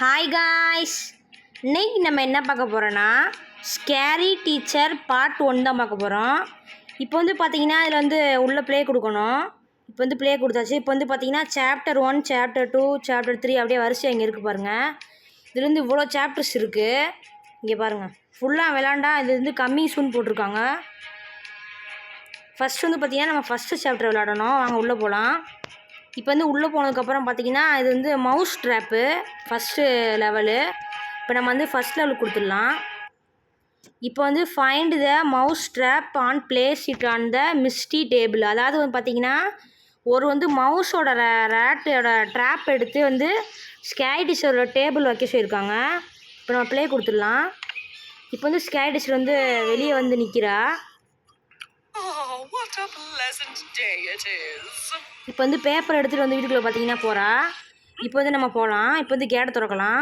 Hi guys, இன்னைக்கு நம்ம என்ன பார்க்க போகிறோன்னா ஸ்கேரி டீச்சர் பார்ட் 1 தான் பார்க்க போகிறோம். இப்போ வந்து பார்த்தீங்கன்னா இதில் வந்து உள்ள ப்ளே கொடுக்கணும். இப்போ வந்து ப்ளே கொடுத்தாச்சு. இப்போ வந்து பார்த்தீங்கன்னா சாப்டர் 1, சாப்டர் 2, சாப்டர் 3 அப்படியே வரிசை இங்கே இருக்குது பாருங்கள். இதில் வந்து இவ்வளோ சாப்டர்ஸ் இருக்குது. இங்கே பாருங்கள், ஃபுல்லாக விளாண்டா இது வந்து கம்மிங் சூன் போட்டிருக்காங்க. ஃபஸ்ட் வந்து பார்த்தீங்கன்னா நம்ம ஃபஸ்ட்டு சாப்டர் விளாடணும். வாங்க உள்ளே போகலாம். இப்போ வந்து உள்ளே போனதுக்கப்புறம் பார்த்தீங்கன்னா இது வந்து மவுஸ் ட்ராப்பு ஃபஸ்ட்டு லெவலு. இப்போ நம்ம வந்து ஃபஸ்ட் லெவலுக்கு கொடுத்துடலாம். இப்போ வந்து find the mouse drop on place it on the misty table. அதாவது வந்து பார்த்திங்கன்னா ஒரு வந்து மவுஸோட ரேட்டோட ட்ராப் எடுத்து வந்து ஸ்கேடிஸோட டேபிள் வைக்க சொல்லியிருக்காங்க. இப்போ நம்ம ப்ளே கொடுத்துடலாம். இப்போ வந்து ஸ்கேடிஸ் வந்து வெளியே வந்து நிற்கிறா. இப்போ வந்து பேப்பர் எடுத்துகிட்டு வந்து வீட்டுக்குள்ளே பார்த்தீங்கன்னா போகிறா. இப்போ வந்து நம்ம போகலாம். இப்போ வந்து கேட்டை திறக்கலாம்.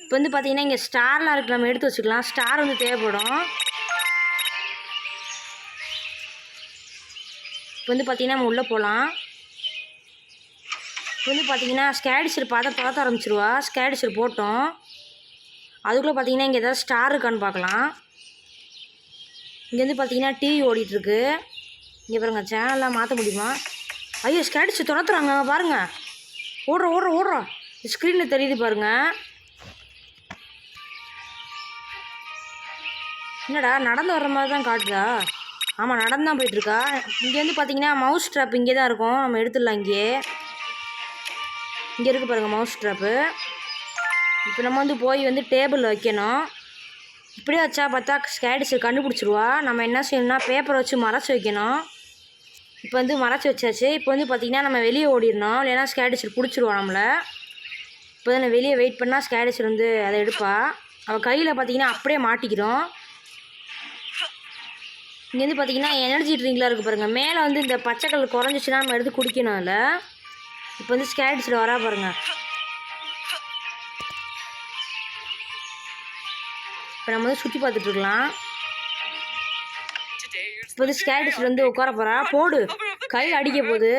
இப்போ வந்து பார்த்தீங்கன்னா இங்கே ஸ்டார்லாம் இருக்குது, நம்ம எடுத்து வச்சுக்கலாம். ஸ்டார் வந்து தேவைப்படும். இப்போ வந்து பார்த்தீங்கன்னா நம்ம உள்ளே போகலாம். இப்போ வந்து பார்த்தீங்கன்னா ஸ்கேடிஷர் பார்த்த ஆரம்பிச்சிருவா. ஸ்கேடிஷர் போட்டோம். அதுக்குள்ளே பார்த்தீங்கன்னா இங்கே ஏதாவது ஸ்டார் இருக்கான்னு பார்க்கலாம். இங்கே வந்து பார்த்தீங்கன்னா டிவி ஓடிட்டுருக்கு. இங்கே பாருங்கள், சேனல்லாம் மாற்ற முடியுமா? ஐயோ, ஸ்கேடிச்சு துரத்துறாங்க பாருங்கள். ஓடுறோம் ஸ்க்ரீனில் தெரியுது பாருங்கள். என்னடா நடந்து வர்ற மாதிரி தான் காட்டுதா? ஆமாம், நடந்து தான் போயிட்டுருக்கா. இங்கே வந்து பார்த்தீங்கன்னா மவுஸ் ட்ராப் இங்கே தான் இருக்கும். நம்ம எடுத்துடலாம். இங்கே இருக்குது பாருங்கள் மவுஸ் ட்ராப்பு. இப்போ நம்ம வந்து போய் வந்து டேபிள் வைக்கணும். இப்படியே வச்சா பார்த்தா ஸ்கேடிஸர் கண்டுபிடிச்சிருவா. நம்ம என்ன செய்யணும்னா பேப்பரை வச்சு மறைச்சி வைக்கணும். இப்போ வந்து மறைச்சி வச்சாச்சு. இப்போ வந்து பார்த்திங்கன்னா நம்ம வெளியே ஓடிடணும், இல்லைன்னா ஸ்கேடிஸர் பிடிச்சிருவா நம்மளை. இப்போ தான் வெளியே வெயிட் பண்ணால் ஸ்கேடிஸர் வந்து அதை எடுப்பா. அவள் கையில் பார்த்திங்கன்னா அப்படியே மாட்டிக்கிறோம். இங்கே வந்து பார்த்திங்கன்னா எனர்ஜி ட்ரிங்க்லாம் இருக்குது பாருங்கள். மேலே வந்து இந்த பச்சை கலர் குறைஞ்சிச்சுன்னா நம்ம எடுத்து குடிக்கணும் அதில். இப்போ வந்து ஸ்கேடிஸர் வரா பாருங்கள். இப்போ நம்ம வந்து சுற்றி பார்த்துட்ருக்கலாம். இப்போ வந்து ஸ்கேடிஸர் வந்து உட்கார போகிறா. போடு, கையில் அடிக்க போகுது.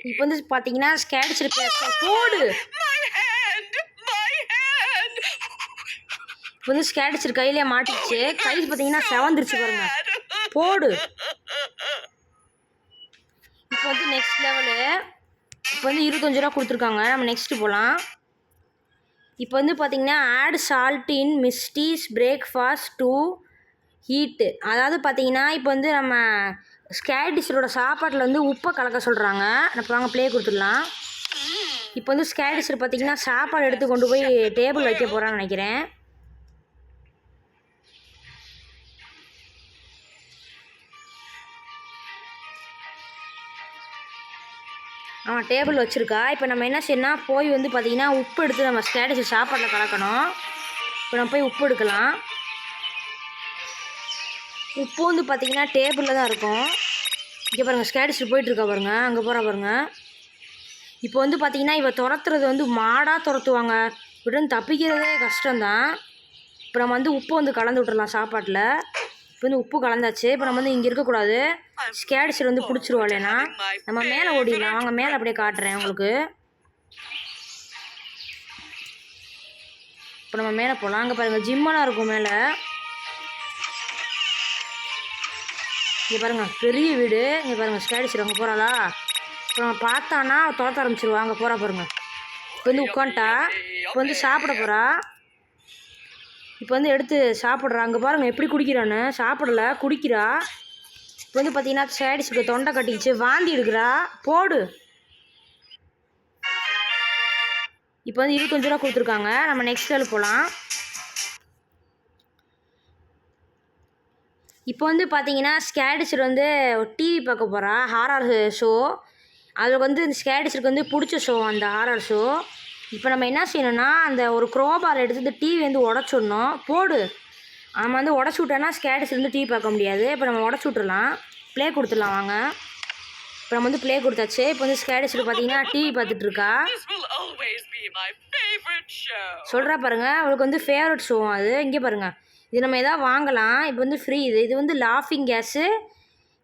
இப்போ வந்து பார்த்தீங்கன்னா ஸ்கேடிஸர் போடு. இப்போ வந்து ஸ்கேடிஸர் கையிலே மாட்டிச்சு. கை பார்த்தீங்கன்னா செவந்துருச்சு பாருங்க. போடு. இப்போ வந்து நெக்ஸ்ட் லெவலு. இப்போ வந்து 25 ரூபா கொடுத்துருக்காங்க. நம்ம நெக்ஸ்ட்டு போகலாம். இப்போ வந்து பார்த்திங்கன்னா add salt in misty's breakfast to heat. அதாவது பார்த்திங்கன்னா இப்போ வந்து நம்ம ஸ்கேடிஸரோட சாப்பாட்டில் வந்து உப்பை கலக்க சொல்கிறாங்க. இப்போ வாங்க ப்ளே கொடுத்துடலாம். இப்போ வந்து ஸ்கேடிஸர் பார்த்திங்கன்னா சாப்பாடு எடுத்து கொண்டு போய் டேபிள் வைக்க போகிறான்னு நினைக்கிறேன். அவன் டேபிள் வச்சுருக்கா. இப்போ நம்ம என்ன செய்யணும்னா போய் வந்து பார்த்திங்கன்னா உப்பு எடுத்து நம்ம ஸ்கேடிஸர் சாப்பாட்டில் கலக்கணும். இப்போ நம்ம போய் உப்பு எடுக்கலாம். உப்பு வந்து பார்த்திங்கன்னா டேபிளில் தான் இருக்கும். இங்கே பாருங்கள், ஸ்கேடிஸர் போயிட்டுருக்கா பாருங்கள். அங்கே போகிறா பாருங்கள். இப்போ வந்து பார்த்திங்கன்னா இவள் துரத்துறது வந்து மாடாக துரத்துவாங்க. இப்படி தப்பிக்கிறதே கஷ்டம்தான். இப்போ நம்ம வந்து உப்பு வந்து கலந்து விட்டுறலாம் சாப்பாட்டில். இப்போ வந்து உப்பு கலந்தாச்சு. இப்போ நம்ம வந்து இங்கே இருக்கக்கூடாது. ஸ்கேடிஸர் வந்து பிடிச்சிருவா. இல்லைன்னா நம்ம மேலே ஓடிடலாம். வாங்க மேலே அப்படியே காட்டுறேன் உங்களுக்கு. இப்போ நம்ம மேலே போகலாம். அங்கே பாருங்கள் ஜிம்மெல்லாம் இருக்கும் மேலே. இங்கே பாருங்கள் பெரிய வீடு. இங்கே பாருங்கள் ஸ்கேடிஸர் அங்கே போகிறாளா. இப்போ நம்ம பார்த்தானா துரத்த ஆரம்பிச்சிருவா. அங்கே போகிறா பாருங்கள். இப்போ வந்து உட்காந்துட்டா. இப்போ வந்து சாப்பிட போகிறா. இப்போ வந்து எடுத்து சாப்பிட்றா. அங்கே பாருங்கள் எப்படி குடிக்கிறான்னு. சாப்பிடலை, குடிக்கிறா. இப்போ வந்து பார்த்தீங்கன்னா ஸ்கேடிஸருக்கு தொண்டை கட்டிச்சு, வாந்தி எடுக்கிறா. போடு. இப்போ வந்து 25 ரூபா கொடுத்துருக்காங்க. நம்ம நெக்ஸ்ட் லெவல் போகலாம். இப்போ வந்து பார்த்தீங்கன்னா ஸ்கேடிஸர் வந்து டிவி பார்க்க போகிறா. Horror show. அதுக்கு வந்து இந்த ஸ்கேடிஸருக்கு வந்து பிடிச்ச ஷோ அந்த ஹாரர் ஷோ. இப்போ நம்ம என்ன செய்யணும்னா அந்த ஒரு க்ரோபார் எடுத்து இந்த டிவி வந்து உடச்சிடணும். போடு. நம்ம வந்து உடச்சி விட்டோன்னா ஸ்கேடிஸர் வந்து டிவி பார்க்க முடியாது. இப்போ நம்ம உடச்சி விட்டுறலாம். ப்ளே கொடுத்துடலாம் வாங்க. இப்போ நம்ம வந்து ப்ளே கொடுத்தாச்சு. இப்போ வந்து ஸ்கேடிஸர் பார்த்தீங்கன்னா டிவி பார்த்துட்ருக்கா. சொல்கிறா பாருங்கள், அவளுக்கு வந்து ஃபேவரட் ஷோ அது. இங்கே பாருங்கள், இது நம்ம எதாவது வாங்கலாம். இப்போ வந்து ஃப்ரீ. இது வந்து லாஃபிங் கேஸு.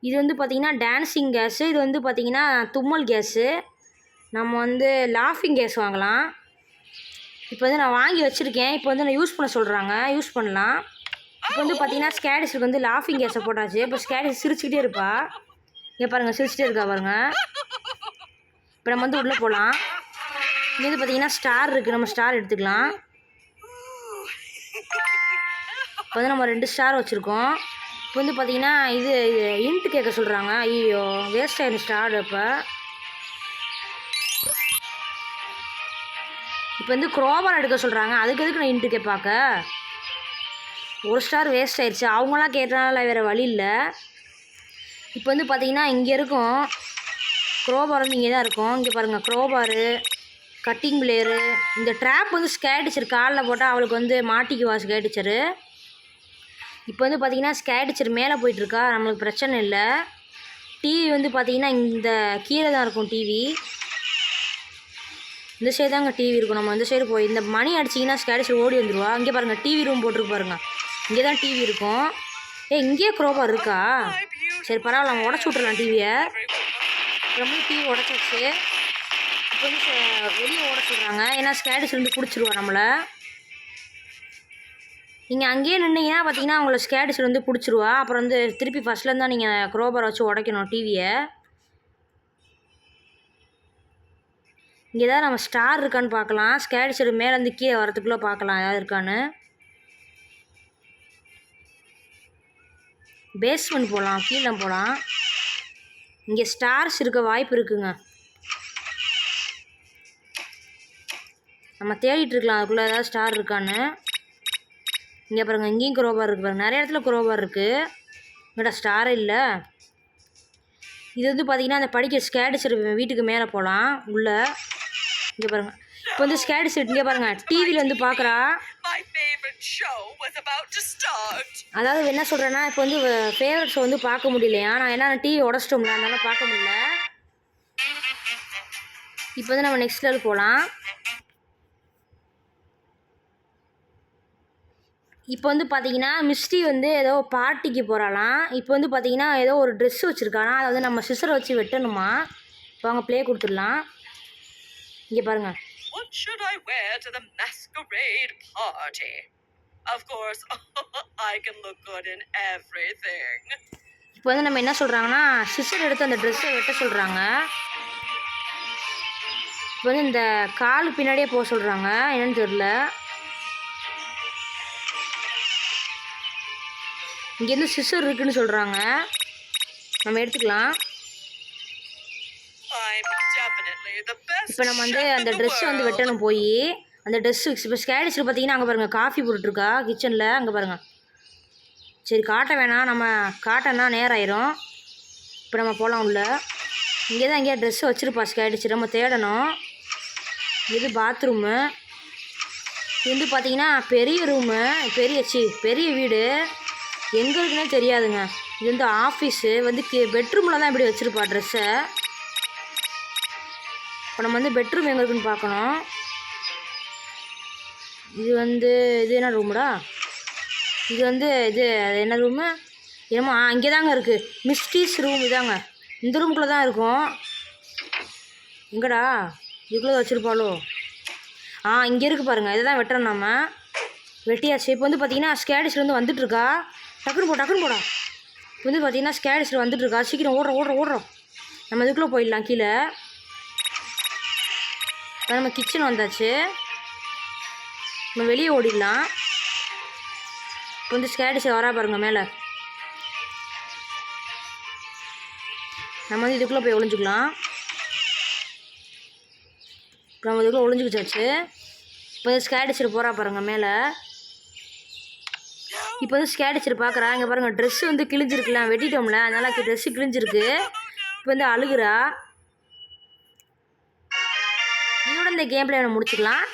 இது வந்து பார்த்திங்கன்னா டான்ஸிங் கேஸு, இது வந்து பார்த்திங்கன்னா தும்மல் கேஸு. நம்ம வந்து லாஃபிங் கேஸ் வாங்கலாம். இப்போ வந்து நான் வாங்கி வச்சுருக்கேன். இப்போ வந்து நான் யூஸ் பண்ண சொல்கிறாங்க, யூஸ் பண்ணலாம். இப்போ வந்து பார்த்திங்கன்னா ஸ்கேடிஸுக்கு வந்து லாஃபிங் கேஸை போட்டாச்சு. இப்போ ஸ்கேடிஸ் சிரிச்சுக்கிட்டே இருப்பா. இங்கே பாருங்கள், சிரிச்சிட்டே இருக்கா பாருங்கள். இப்போ நம்ம வந்து உள்ளே போகலாம். இங்கே வந்து பார்த்திங்கன்னா ஸ்டார் இருக்குது, நம்ம ஸ்டார் எடுத்துக்கலாம். இப்போ வந்து நம்ம 2 ஸ்டார் வச்சுருக்கோம். இப்போ வந்து பார்த்திங்கன்னா இது இன்ட்டு கேட்க சொல்கிறாங்க. ஐயோ வேஸ்ட் ஆகிடும் ஸ்டார். இப்போ வந்து க்ரோபார் எடுக்க சொல்கிறாங்க. அதுக்கு எதுக்கு நான் இன்ட்டு கேட்பாக்க? 1 ஸ்டார் வேஸ்ட் ஆயிடுச்சு. அவங்களாம் கேட்டனால வேறு வழி இல்லை. இப்போ வந்து பார்த்திங்கன்னா இங்கே இருக்கும் க்ரோபார் வந்து இங்கே தான் இருக்கும். இங்கே பாருங்கள், க்ரோபாரு, கட்டிங் பிளேயரு. இந்த ட்ராப் வந்து ஸ்கேடிச்சர் காலில் போட்டால் அவளுக்கு வந்து மாட்டிக்குவா ஸ்கேடிச்சரு. இப்போ வந்து பார்த்திங்கன்னா ஸ்கேடிச்சர் மேலே போயிட்டுருக்கா, நம்மளுக்கு பிரச்சனை இல்லை. டிவி வந்து பார்த்திங்கன்னா இந்த கீழே தான் இருக்கும் டிவி. இந்த சைடு தாங்க டிவி இருக்கும். நம்ம இந்த சைடு போய் இந்த மணி அடிச்சிங்கன்னா ஸ்கேடிச்சர் ஓடி வந்துடுவா. இங்கே பாருங்கள், டிவி ரூம் போட்டிருக்கு பாருங்கள். இங்கே தான் டிவி இருக்கும். இங்கேயே க்ரோபார் இருக்கா? சரி பரவாயில்ல, நம்ம உடச்சி விட்றலாம் டிவியை. ரொம்ப டிவி உடச்சாச்சு. இப்போ வந்து வெளியே ஓட சொல்கிறாங்க. ஏன்னா ஸ்கேடிச்சர் வந்து பிடிச்சிருவா நம்மளை. நீங்கள் அங்கேயே நின்னீங்கன்னா பார்த்தீங்கன்னா அவங்கள ஸ்கேடிச்சர் வந்து பிடிச்சிருவா. அப்புறம் வந்து திருப்பி ஃபஸ்ட்லேருந்து தான் நீங்கள் க்ரோபார் வச்சு உடைக்கணும் டிவியை. இங்கே தான் நம்ம ஸ்டார் இருக்கான்னு பார்க்கலாம். ஸ்கேடிச்சர் மேலேருந்து கீழே வரத்துக்குள்ளே பார்க்கலாம் ஏதாவது இருக்கான்னு. பேஸ்மெண்ட் போகலாம், கீழே போகலாம். இங்கே ஸ்டார்ஸ் இருக்க வாய்ப்பு இருக்குங்க. நம்ம தேடிட்டுருக்கலாம் அதுக்குள்ளே ஏதாவது ஸ்டார் இருக்கான்னு. இங்கே பாருங்கள், இங்கேயும் க்ரோபார் இருக்குது பாருங்கள். நிறைய இடத்துல க்ரோபார் இருக்குது. இங்கடா ஸ்டாரே இல்லை. இது வந்து பார்த்திங்கன்னா அந்த படிக்க ஸ்கேடிச்சர் வீட்டுக்கு மேலே போகலாம் உள்ளே. இங்கே பாருங்கள், இப்போ வந்து ஸ்கேடிச்சர் இங்கே பாருங்கள் டிவியில் வந்து பார்க்குறா. அதாவது என்ன சொல்கிறேன்னா, இப்போ வந்து ஃபேவரட் ஷோ வந்து பார்க்க முடியலையா. நான் என்ன டிவி உடச்சிட்டோம்ல, அதனால பார்க்க முடியல. இப்போ வந்து நம்ம நெக்ஸ்ட் லெவல் போகலாம். இப்போ வந்து பார்த்தீங்கன்னா மிஸ்டி வந்து ஏதோ பார்ட்டிக்கு போகிறாலாம். இப்போ வந்து பார்த்தீங்கன்னா ஏதோ ஒரு ட்ரெஸ் வச்சுருக்கானா, அதை வந்து நம்ம சிசரை வச்சு வெட்டணுமா. இப்போ அவங்க ப்ளே கொடுத்துடலாம். இங்கே பாருங்கள். What should I wear to the masquerade party? Of course, I can look good in everything. இப்போ வந்து நம்ம என்ன சொல்கிறாங்கன்னா சிசர் எடுத்து அந்த ட்ரெஸ்ஸை வெட்ட சொல்கிறாங்க. இப்போ வந்து இந்த கால் பின்னாடியே போக சொல்கிறாங்க, என்னன்னு தெரியல. இங்கேருந்து சிசர் இருக்குன்னு சொல்கிறாங்க, நம்ம எடுத்துக்கலாம். இப்போ நம்ம வந்து அந்த ட்ரெஸ்ஸை வந்து வெட்டணும் போய். அந்த ட்ரெஸ்ஸு இப்போ ஸ்கேடிச்சர் பார்த்தீங்கன்னா அங்கே பாருங்கள் காஃபி போட்டுட்ருக்கா கிச்சனில். அங்கே பாருங்கள். சரி காட்ட வேணாம், நம்ம காட்டனா நேரம் ஆயிரும். இப்போ நம்ம போகலாம் உள்ள. இங்கே தான் எங்கேயா ட்ரெஸ்ஸு வச்சுருப்பா ஸ்கேடிச்சர், நம்ம தேடணும். இது பாத்ரூமு. இது வந்து பார்த்திங்கன்னா பெரிய ரூமு, பெரிய வீடு. எங்கே இருக்குன்னே தெரியாதுங்க. இது வந்து ஆஃபீஸு வந்து பெட்ரூமில் தான் இப்படி வச்சுருப்பா ட்ரெஸ்ஸை. இப்போ நம்ம வந்து பெட்ரூம் எங்கே இருக்குன்னு பார்க்கணும். இது வந்து இது என்ன ரூமுடா? இது வந்து இது என்ன ரூமு? என்னமோ இங்கே தாங்க இருக்குது, மிஸ்டீஸ் ரூம். இதாங்க இந்த ரூமுக்குள்ளே தான் இருக்கும். எங்கடா இதுக்குள்ளே வச்சுருப்பாளோ? இங்கே இருக்குது பாருங்கள். இதை தான் வெட்டுறோம் நம்ம. வெட்டியாச்சு. இப்போ வந்து பார்த்திங்கன்னா ஸ்கேடிச்சர் வந்து வந்துட்டுருக்கா. டக்குன்னு போடா. இப்போ வந்து பார்த்திங்கன்னா ஸ்கேடிச்சர் வந்துட்டுருக்கா. சீக்கிரம் ஓடுறோம். நம்ம இதுக்குள்ளே போயிடலாம் கீழே. இப்போ நம்ம கிச்சன் வந்தாச்சு. நம்ம வெளியே ஓடிடலாம். இப்போ வந்து ஸ்கேடிச்சர் வரா பாருங்கள் மேலே. நம்ம வந்து இதுக்குள்ளே போய் ஒளிஞ்சிக்கலாம். நம்ம இதுக்குள்ளே ஒளிஞ்சிக்கிச்சாச்சு. இப்போ வந்து ஸ்கேடிச்சர் போகிறா பாருங்கள் மேலே. இப்போ வந்து ஸ்கேடிச்சர் பார்க்குறா. இங்கே பாருங்கள் ட்ரெஸ்ஸு வந்து கிழிஞ்சிருக்குல, வெட்டிட்டோம்ல, அதனால் ட்ரெஸ்ஸு கிழிஞ்சிருக்கு. இப்போ வந்து அழுகுறா. இதோட இந்த கேம் பிளே முடிச்சுக்கலாம்.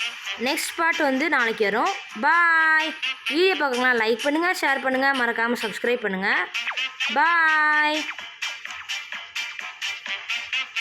நெக்ஸ்ட் பார்ட் வந்து நாளைக்கு வரும். பாய். வீடியோ பார்க்கலாம் லைக் பண்ணுங்கள், ஷேர் பண்ணுங்கள், மறக்காமல் சப்ஸ்கிரைப் பண்ணுங்கள். பாய்.